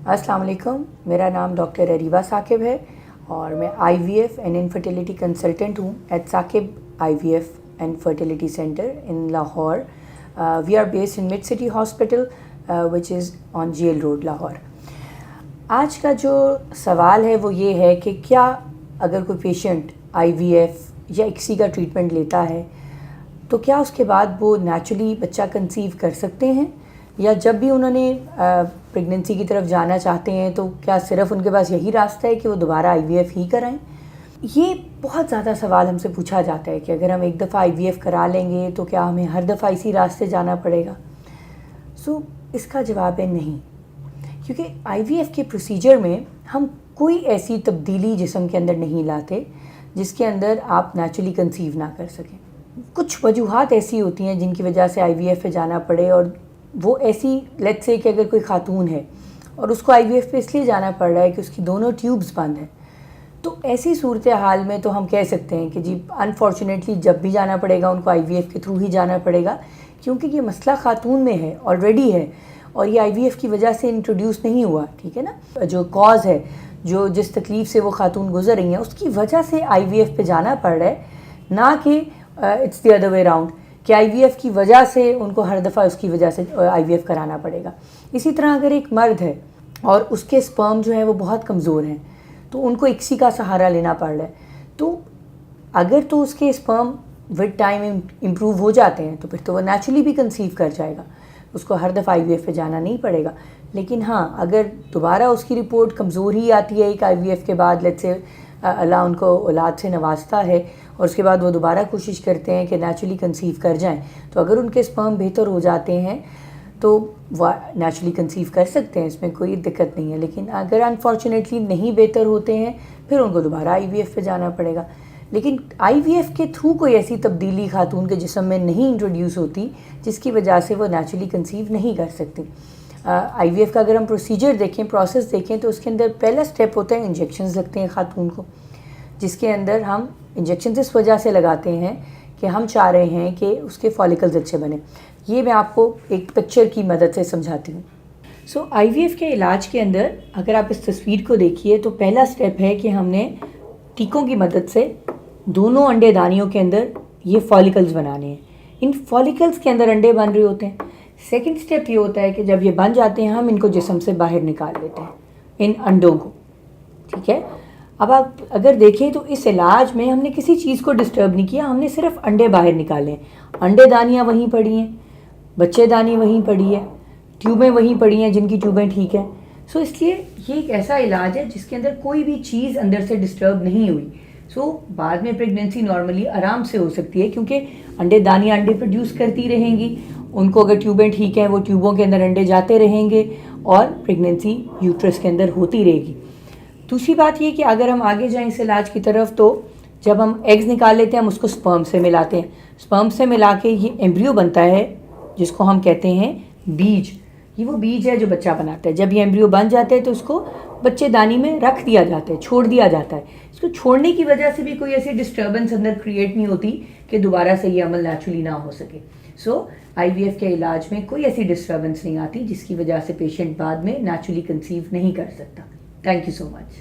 अस्सलाम वालेकुम, मेरा नाम डॉक्टर अरीबा साकिब है और मैं IVF एंड इनफर्टिलिटी कंसल्टेंट हूँ at Saqib IVF and fertility centre in Lahore. We are based in mid city hospital which is on jail road Lahore. आज का जो सवाल है वो ये है कि क्या अगर कोई पेशेंट IVF या ICSI का ट्रीटमेंट लेता है तो क्या उसके बाद वो नेचुरली बच्चा कंसीव कर सकते हैं, या जब भी उन्होंने प्रेगनेंसी की तरफ जाना चाहते हैं तो क्या सिर्फ उनके पास यही रास्ता है कि वो दोबारा IVF ही कराएं. ये बहुत ज़्यादा सवाल हमसे पूछा जाता है कि अगर हम एक दफ़ा IVF करा लेंगे तो क्या हमें हर दफ़ा इसी रास्ते जाना पड़ेगा. इसका जवाब है नहीं, क्योंकि IVF के प्रोसीजर में हम कोई ऐसी तब्दीली जिस्म के अंदर नहीं लाते जिसके अंदर आप नेचुरली कंसीव ना कर सकें. कुछ वजूहात ऐसी होती हैं जिनकी वजह से IVF पे जाना पड़े, और वो ऐसी लेट्स से कि अगर कोई खातून है और उसको IVF पे इसलिए जाना पड़ रहा है कि उसकी दोनों ट्यूब्स बंद हैं, तो ऐसी सूरत हाल में तो हम कह सकते हैं कि जी अनफॉर्चुनेटली जब भी जाना पड़ेगा उनको IVF के थ्रू ही जाना पड़ेगा, क्योंकि ये मसला खातून में है, ऑलरेडी है, और ये IVF की वजह से इंट्रोड्यूस नहीं हुआ. ठीक है ना, जो कॉज है, जो जिस तकलीफ़ से वो खातून गुजर रही हैं उसकी वजह से IVF पे जाना पड़ रहा है, ना कि it's the other way round कि IVF की वजह से उनको हर दफ़ा उसकी वजह से IVF कराना पड़ेगा. इसी तरह अगर एक मर्द है और उसके स्पर्म जो है वो बहुत कमज़ोर हैं तो उनको ICSI का सहारा लेना पड़ रहा है, तो अगर तो उसके स्पर्म विद टाइम इम्प्रूव हो जाते हैं तो फिर तो वो नेचुरली भी कंसीव कर जाएगा, उसको हर दफ़ा IVF पे जाना नहीं पड़ेगा. लेकिन हाँ, अगर दोबारा उसकी रिपोर्ट कमज़ोर ही आती है एक IVF के बाद, लेट्स से अल्लाह उनको औलाद से नवाजता है और उसके बाद वो दोबारा कोशिश करते हैं कि नेचुरली कंसीव कर जाएं, तो अगर उनके स्पर्म बेहतर हो जाते हैं तो वह नेचुरली कंसीव कर सकते हैं, इसमें कोई दिक्कत नहीं है. लेकिन अगर अनफॉर्चुनेटली नहीं बेहतर होते हैं फिर उनको दोबारा IVF पे जाना पड़ेगा. लेकिन IVF के थ्रू कोई ऐसी तब्दीली खातून के जिस्म में नहीं इंट्रोड्यूस होती जिसकी वजह से वो नेचुरली कंसीव नहीं कर सकती. IVF का अगर हम प्रोसीजर देखें, प्रोसेस देखें, तो उसके अंदर पहला स्टेप होता है इंजेक्शंस लगते हैं खातून को, जिसके अंदर हम इंजेक्शन इस वजह से लगाते हैं कि हम चाह रहे हैं कि उसके फॉलिकल्स अच्छे बने. ये मैं आपको एक पिक्चर की मदद से समझाती हूँ. IVF के इलाज के अंदर अगर आप इस तस्वीर को देखिए तो पहला स्टेप है कि हमने टीकों की मदद से दोनों अंडेदानियों के अंदर ये फॉलिकल्स बनाने हैं. इन फॉलिकल्स के अंदर अंडे बन रहे होते हैं. सेकंड स्टेप ये होता है कि जब ये बन जाते हैं हम इनको जिस्म से बाहर निकाल लेते हैं, इन अंडों को. ठीक है, अब आप अगर देखें तो इस इलाज में हमने किसी चीज़ को डिस्टर्ब नहीं किया, हमने सिर्फ अंडे बाहर निकाले हैं. अंडेदानियाँ वहीं पड़ी हैं, बच्चेदानी वहीं पड़ी है, ट्यूबें वहीं पड़ी हैं जिनकी ट्यूबें ठीक हैं. इसलिए ये एक ऐसा इलाज है जिसके अंदर कोई भी चीज़ अंदर से डिस्टर्ब नहीं हुई. बाद में प्रेगनेंसी नॉर्मली आराम से हो सकती है, क्योंकि अंडेदानियाँ अंडे प्रोड्यूस करती रहेंगी, उनको अगर ट्यूबें ठीक हैं वो ट्यूबों के अंदर अंडे जाते रहेंगे और प्रेगनेंसी यूट्रस के अंदर होती रहेगी. दूसरी बात ये कि अगर हम आगे जाएं इस इलाज की तरफ, तो जब हम एग्स निकाल लेते हैं हम उसको स्पर्म से मिलाते हैं. स्पर्म से मिला के ये एम्ब्रियो बनता है जिसको हम कहते हैं बीज. ये वो बीज है जो बच्चा बनाता है. जब ये एम्ब्रियो बन जाते हैं तो उसको बच्चेदानी में रख दिया जाता है, छोड़ दिया जाता है. इसको छोड़ने की वजह से भी कोई ऐसी डिस्टर्बेंस अंदर क्रिएट नहीं होती कि दोबारा से ये अमल नेचुरली ना हो सके. IVF के इलाज में कोई ऐसी डिस्टर्बेंस नहीं आती जिसकी वजह से पेशेंट बाद में नेचुरली कंसीव नहीं कर सकता. Thank you so much.